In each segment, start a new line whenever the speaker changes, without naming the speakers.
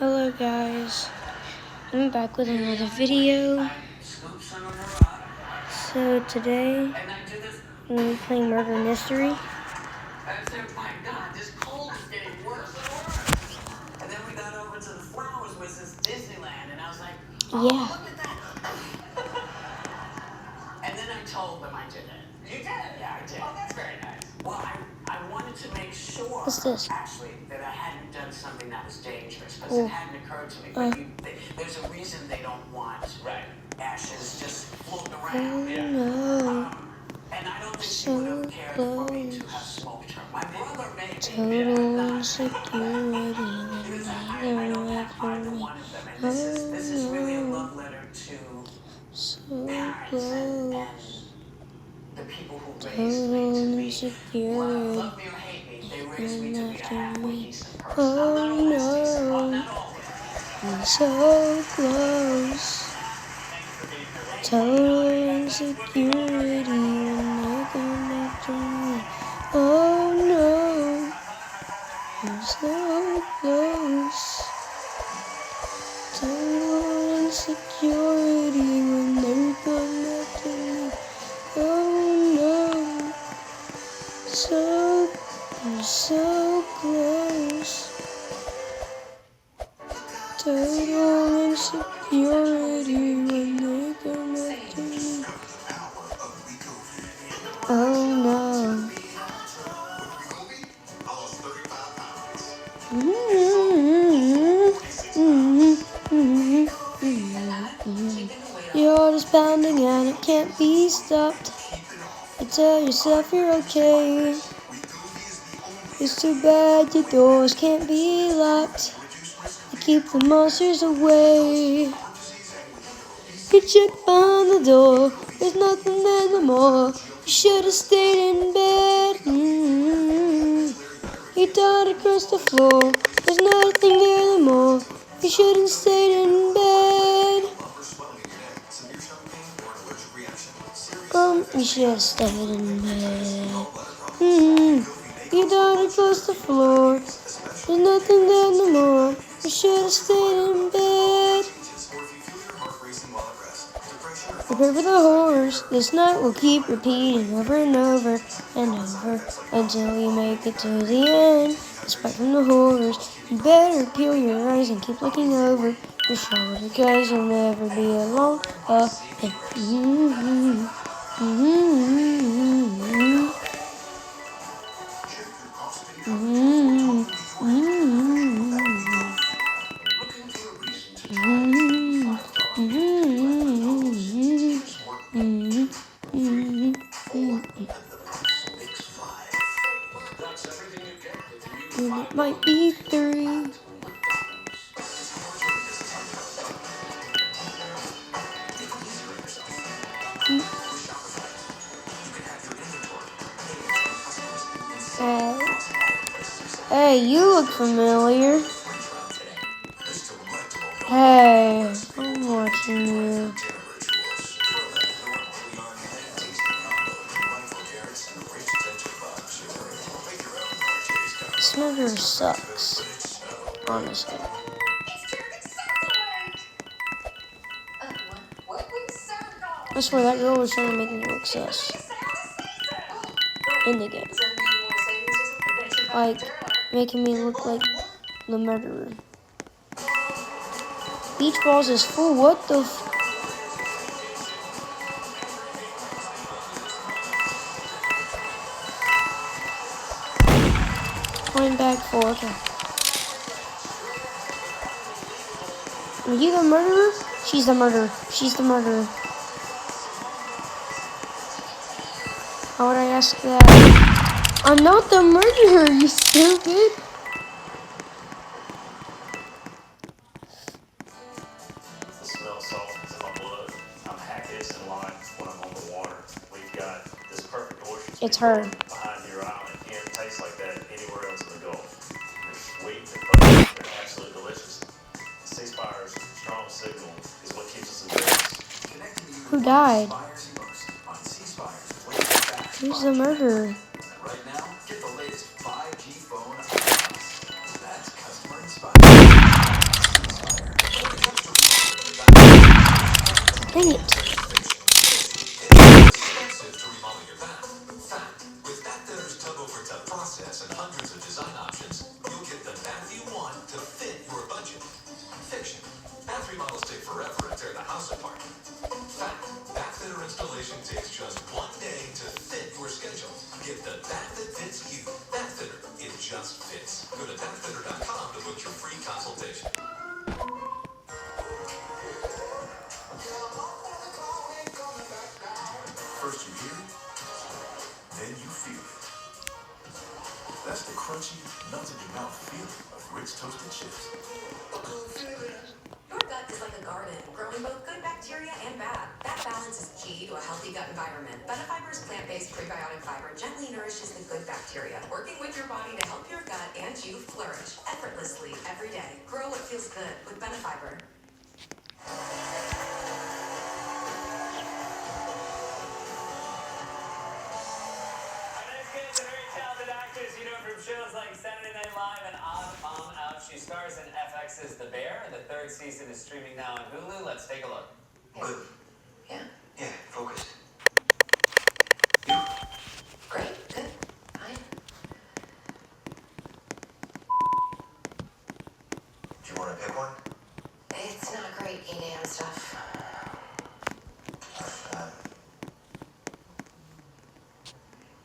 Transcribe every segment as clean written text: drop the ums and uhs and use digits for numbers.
Hello guys, I'm back with another video. So today, I'm going to be playing Murder Mystery.
My God, this cold is getting worse and worse. And then we got over to the flowers, which is Disneyland, and I was like, oh,
Yeah.
look at that. And then I told them I did it. You did? Yeah, I did. Oh, that's very nice. Well, I wanted to make sure,
What's this?
actually, that I hadn't done something that was dangerous, because it hadn't occurred to me. But there's a reason they don't want ashes just floating around.
No.
And I don't think she would have cared for me to have smoked her. My brother maybe.
Total insecurity.
I don't have either one of them. And this is really a love letter to
So
parents and the people who raised me
total
to be.
insecurity.
Love me or hate me, they raised me to be a halfway decent person.
Oh no. I'm so close. Total insecurity when they come after me. Oh no, I'm so close. Total insecurity when they come after me. Oh no, I'm so close. Total insecurity when they come after me. Oh no. Your heart is pounding and it can't be stopped. You tell yourself you're okay. It's too bad your doors can't be locked. You keep the monsters away. You check behind the door, there's nothing there no more. You should have stayed in bed. You died across the floor, there's nothing there no more. You shouldn't stayed in bed. You should have stayed in bed. You died across the floor, there's nothing there no more. You should have stayed in bed. Prepare for the horrors. This night will keep repeating over and over and over until you make it to the end. Despite from the horrors, you better peel your eyes and keep looking over your shoulder, because you'll never be alone again. And it might be 3. Hey, you look familiar. Hey, I'm watching you. This murder sucks, honestly. I swear that girl was trying to make me look sus in the game. Like, making me look like the murderer. Beach balls is full, what the f... Point back 4, okay. Are you the murderer? She's the murderer. She's the murderer. How would I ask that? I'm not the murderer, you stupid!
The smell of salt is in my blood. I'm happiest in life when I'm on the water. We've got this perfect ocean.
It's her.
Behind your island. You can't taste like that anywhere else in the Gulf. They're sweet, they're buttery, they're absolutely delicious. Ceasefire's strong signal is what keeps us in business.
Who died? Who's the murderer?
Right now, get the latest 5G phone. That's customer inspired.
Dang it.
Expensive to remodel your bath. Fact, with Bath Fitter's tub-over-tub process and hundreds of design options, you'll get the bath you want to fit your budget. Fiction. Bath remodels take forever and tear the house apart. Fact, Bath Fitter installation takes just 1 day to fit your schedule. Get the bath that fits you. Bath Fitter. It just fits. Go to bathfitter.com to book your free consultation. First you hear it, then you feel it. That's the crunchy, melt-in-your-mouth feeling of Ritz Toasted Chips.
Your gut is like a garden, growing both good bacteria and bad. That balance is key to a healthy gut environment. Benefiber's plant-based prebiotic fiber gently nourishes the good bacteria, working with your body to help your gut and you flourish effortlessly every day. Grow what feels good with Benefiber.
Shows like Saturday Night Live and Odd Mom Out. She stars in FX's The Bear, and the 3rd season is streaming now on Hulu. Let's take a look.
Yeah. Yeah.
Yeah, focused.
Great. Good. Fine.
Do you want to pick one?
It's not great, 8 a.m. stuff.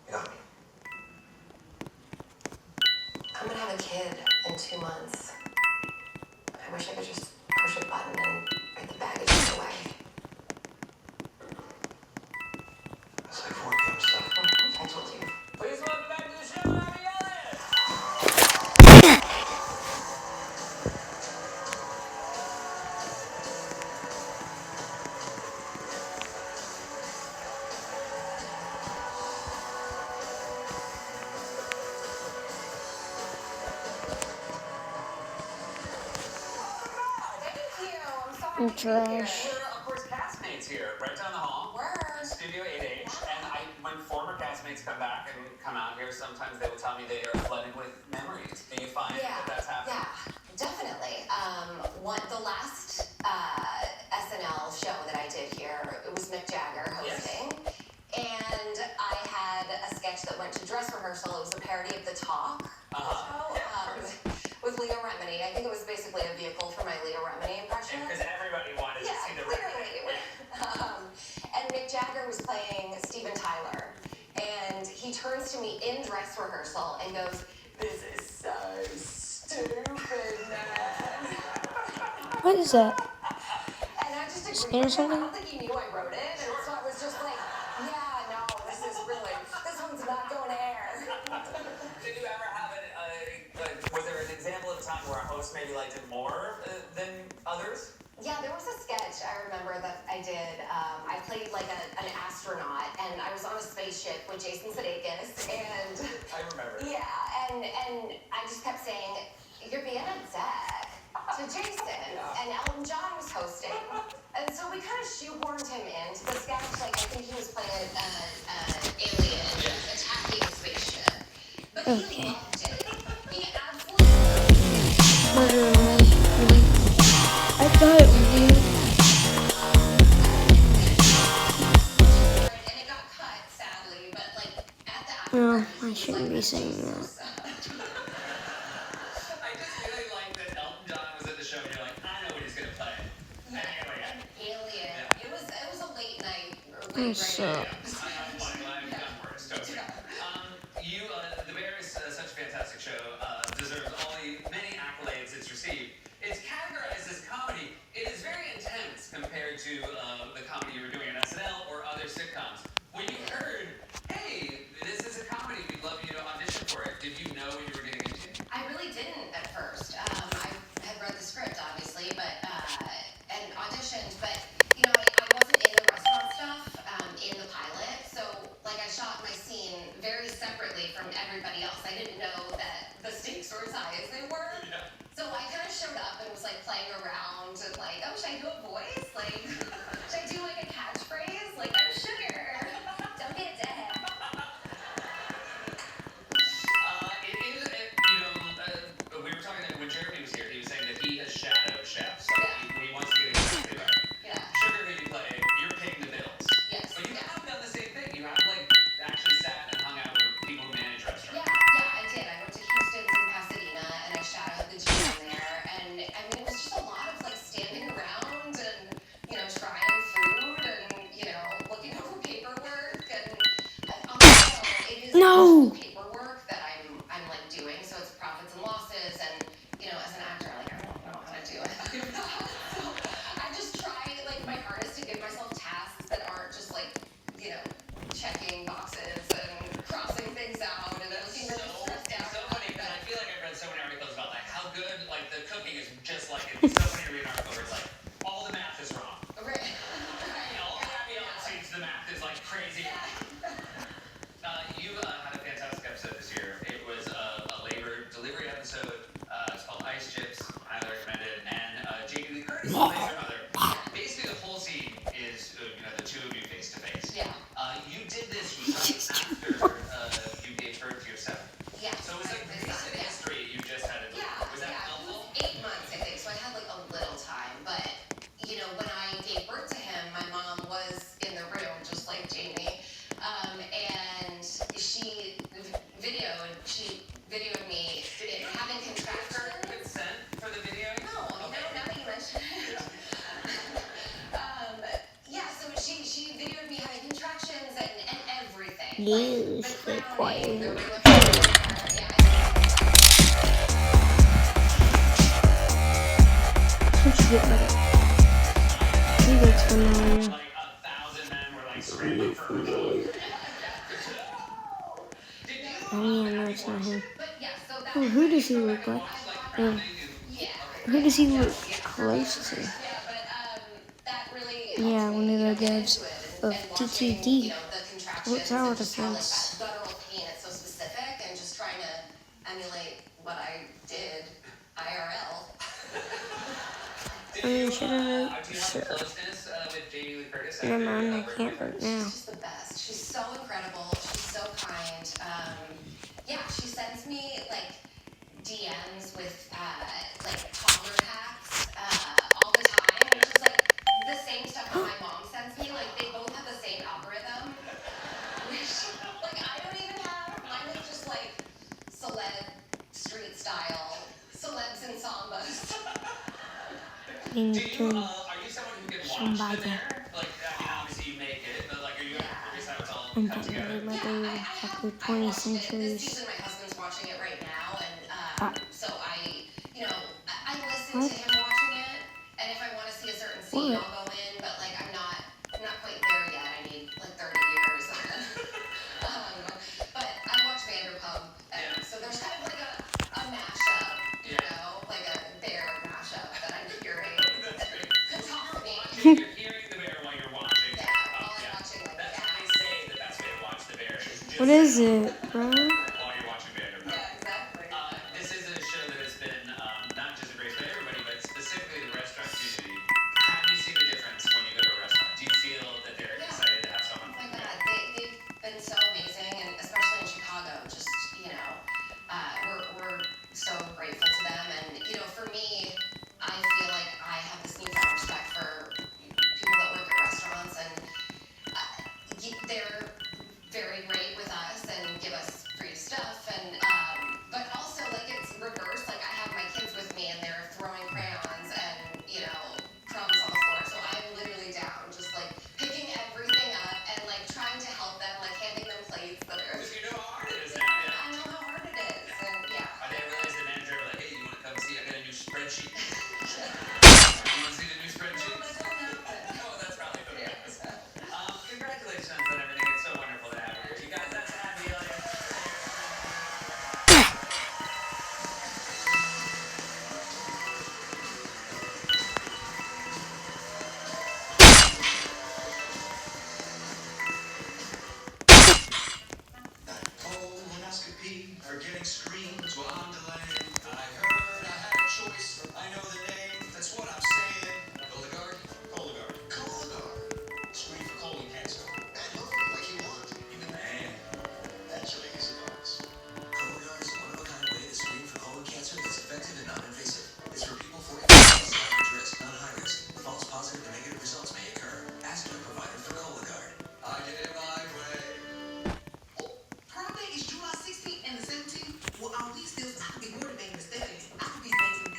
You got me.
I'm gonna have a kid in 2 months. I wish I could just push a button and get the baggage away.
It's like 4 p.m. stuff.
I told you.
Please welcome back to the show, Abby Elliott.
Thank you. I'm sorry.
I'm trash.
We're, of course, castmates here, right down the hall. Studio 8H. And when former castmates come back and come out here, sometimes they will tell me they are flooded with memories. Do you find that that's happening?
Yeah, definitely. The last SNL show that I did here, it was Mick Jagger hosting. Yes. And I had a sketch that went to dress rehearsal. It was a parody of The Talk show with Leah Remini. I think it was basically a vehicle for my Leah Remini impression.
Because everybody wanted to see the
clearly. And Mick Jagger was playing Steven Tyler. And he turns to me in dress rehearsal and goes, "This is so stupid, man."
What is that?
And I just agreed
Skin or
with him. I
something?
don't think he knew I wrote it. And so I was just like, yeah, no, this one's not going to air.
Did you ever have was there an example of a time where a host maybe liked it more than others?
Yeah, there was a sketch I remember that I did. I played like an astronaut, and I was on a spaceship with Jason Sudeikis, and
I remember.
yeah, and I just kept saying, "You're being a dick" to Jason, and Elton John was hosting, and so we kind of shoehorned him into the sketch. Like I think he was playing an alien attacking a spaceship, but he loved it. He absolutely.
Really? I thought it was you.
And it got cut, sadly, but like at the after
No,
party,
I shouldn't be saying that.
I just really like that Elton John was at the show and you're like, I know what he's going to play.
Yeah,
Anyway,
an alien.
Yeah.
It was a late night.
I'm so.
I'm done for it. Totally. The Bear is such a fantastic show. Deserves all the many accolades it's received. It's categorized as comedy. It is very intense compared to the comedy you were doing on SNL or other sitcoms. When you heard, hey, this is a comedy, we'd love you to audition for it, did you know what you were getting into?
I really didn't at first. I had read the script, obviously, but and auditioned, but you know, I wasn't in the restaurant stuff in the pilot, so like I shot my scene very separately from everybody else. I didn't know that the stakes were as high as they were.
Yeah.
So I kind of showed up and was like playing around and like, oh, should I do a voice? Like, should I do like a catchphrase? Like, I'm sugar. Don't get dead.
We were talking when Jeremy was here, he was saying that he has shadow chefs. So he wants to get exactly right.
Yeah.
Sugar, who you play, laser mother. Basically, the whole scene is the two of you face to face.
Yeah.
You did this right after you gave birth to your son.
Yeah.
So it was like recent history. You just had it.
Yeah.
Was that
It
helpful?
was 8 months, I think. So I had like a little time, but when I gave birth to him, my mom was in the room, just like Jamie, and she videoed me having contractions.
Consent for the video?
No, now that you mention it. So she videoed me having contractions and everything.
Yes,
Like, the
they're
crowning, the
quiet.
ring of fire. Yeah.
What you get with it? He looks familiar.
Like 1,000 men were like screaming for her.
Oh yeah, no, it's not him.
But yeah, so that
Oh, who does he look like? Oh,
yeah.
who does he look close to?
Yeah, but that really
Yeah, one of the
get
devs
into it
of
and watching,
TTD.
the contractions
What's our
and just how, like,
defense?
that guttural pain, it's so specific, and just trying to emulate what I did IRL.
Should I? Sure.
Closeness with Jamie Lee Curtis?
Never mind, I can't right now.
She's the best. She's so incredible. She's so kind. She sends me like DMs with like toddler hacks all the time, which is like the same stuff that my mom sends me. Like they both have the same algorithm, which like I don't even have. Mine is just like celeb street style, celebs and sambas.
Are you someone who can watch
Somebody.
the bear? Like, obviously you make it, but like, are you curious how it's all
I'm
come together?
definitely like
I
after
watched
20
it. This
centuries.
season, my husband's watching it right now, and so I listen
What?
to him watching it, and if I want to see a certain scene,
What?
I'll go in, but like I'm not quite there yet. I need like 30 years. But I watch Vanderpump, and so there's kind of like a mashup, like a bear mashup that I'm hearing.
That's great.
Cacophony.
You're hearing the bear while you're watching.
Yeah, while I'm watching like
That's
that.
what they say the best way to watch the bear is just
What is it, bro?
while you're watching Vanderpump.
Yeah, exactly.
This is a show that has been not just embraced by everybody, but specifically the restaurant community. Have you seen a difference when you go to a restaurant? Do you feel that they're excited to have someone?
Oh my God, they've been so amazing, and especially in Chicago, just, we're so grateful to them. And, for me, I feel like I have this newfound respect for people that work at restaurants, and they're very great with us and give us free stuff. And, but also, like, it's reversed. Like, I have my kids with me, and they're throwing crayons and, crumbs on the floor. So I'm literally down, just, like, picking everything up and, like, trying to help them, like, handing them plates that are...
Because you know how hard it is now.
I know how hard it is, and yeah.
I didn't realize the manager was like, hey, you want to come see? I got a new spreadsheet. You want to see the new spreadsheet? Oh, that's probably what it is. Congratulations on everything. It's so wonderful to have you here. You guys, that's Abby Elliott.
Colonoscopy are getting screens while I'm delaying. I heard I had a choice. I know the name. That's what I'm saying. Cologuard? Cologuard. Screen for colon cancer. At home, like you want. You the man. Actually, he's a boss. Cologuard is a one-of-a-kind way to screen for colon cancer that's effective and non-invasive. It's for people 40+ average risk, not high risk. False positive and negative results may occur. Ask your provider for Cologuard. I did it my way.
Prom day is July 16th and the 17th. Well, we still, I could be motivating the study. I could be making the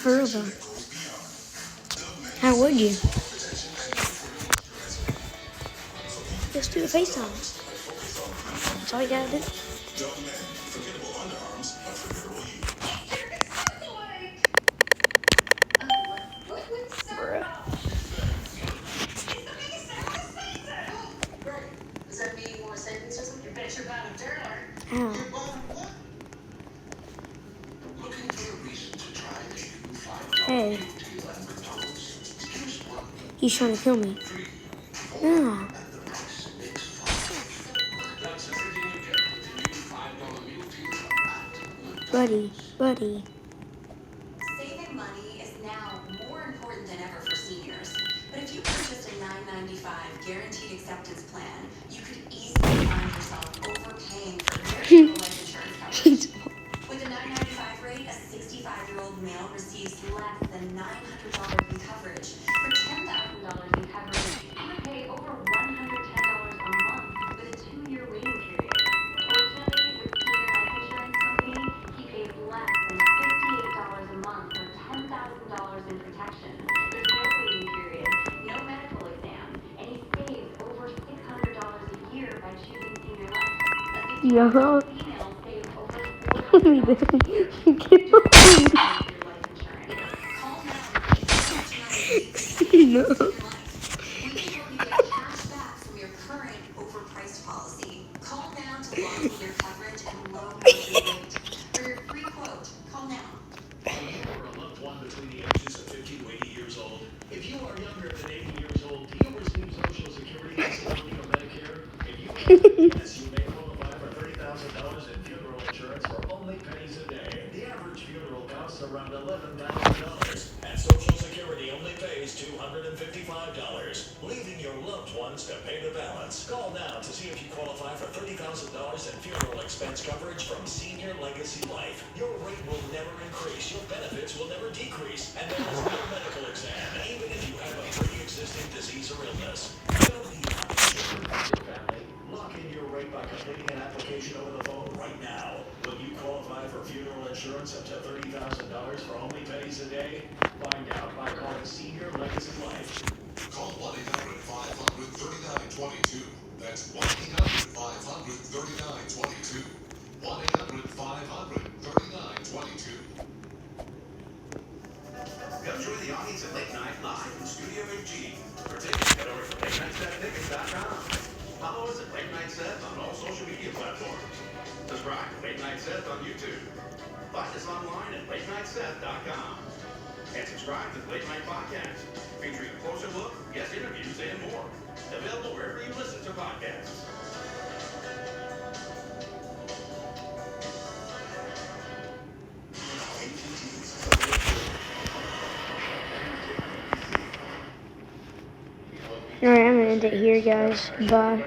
For real though. How would you? Just do a FaceTime. That's all you gotta do. Bruh.
Does that mean more savings or something? You bet you're buying a Turner.
Ow.
You're buying what? Looking for a reason to try a new $5
Hey.
deal at McDonald's? Here's one.
He's trying to kill me. No.
And the price makes $5. That's everything you get with the new $5 meal deal at McDonald's.
Buddy.
Saving money is now more important than ever for seniors. But if you purchased a $9.95 guaranteed acceptance plan, you could easily find yourself overpaying for very little life insurance coverage. With a $9.95 rate, a 65-year-old male receives less than $900 in coverage. For $10,000 in coverage, he would pay over $110 a month with a 2-year waiting period. Fortunately, with Senior Life Insurance Company, he pays less than $58 a month for $10,000 in protection. There's no waiting period, no medical exam, and he saves over $600 a year by choosing Senior Life. A 50-year-old female saves over $400 a year with Senior Life Insurance. Call now and save so much money with Senior
No.
Life. We can help you get cash back from your current overpriced policy. Call now to lock in your coverage and low monthly rate. For your free quote, call now.
Are you or a loved one between the ages of 50 to 80 years old? If you are younger than 80 years old, do you receive Social Security disability or Medicare? If you answer yes, you may qualify for $30,000 in funeral insurance for only pennies a day. The average funeral costs around $11,000, and Social Security only pays $255, leaving your loved ones to pay the balance. Call now to see if you qualify for $30,000 in funeral expense coverage from Senior Legacy Life. Your rate will never increase, your benefits will never decrease, and there is no medical exam, even if you have a pre-existing disease or illness. Don't be uninsured for your family. Lock in your rate by completing an application over the phone right now. Will you qualify for funeral insurance up to $30,000 for only pennies a day? Find out by calling Senior Legacy Life.
Call 1-800-500-3922. That's 1-800-500-3922. 1-800-500-3922.
Come join the audience at Late Night Live in Studio AG. For tickets, head over to LateNightSetTickets.com. Follow us at Late Night Seth on all social media platforms. Subscribe to Late Night Seth on YouTube. Find us online at LateNightSeth.com. And subscribe to the Late Night Podcast, featuring a closer look, guest interviews, and more. Available wherever you listen to podcasts.
Alright, I'm gonna end it here, guys. Bye.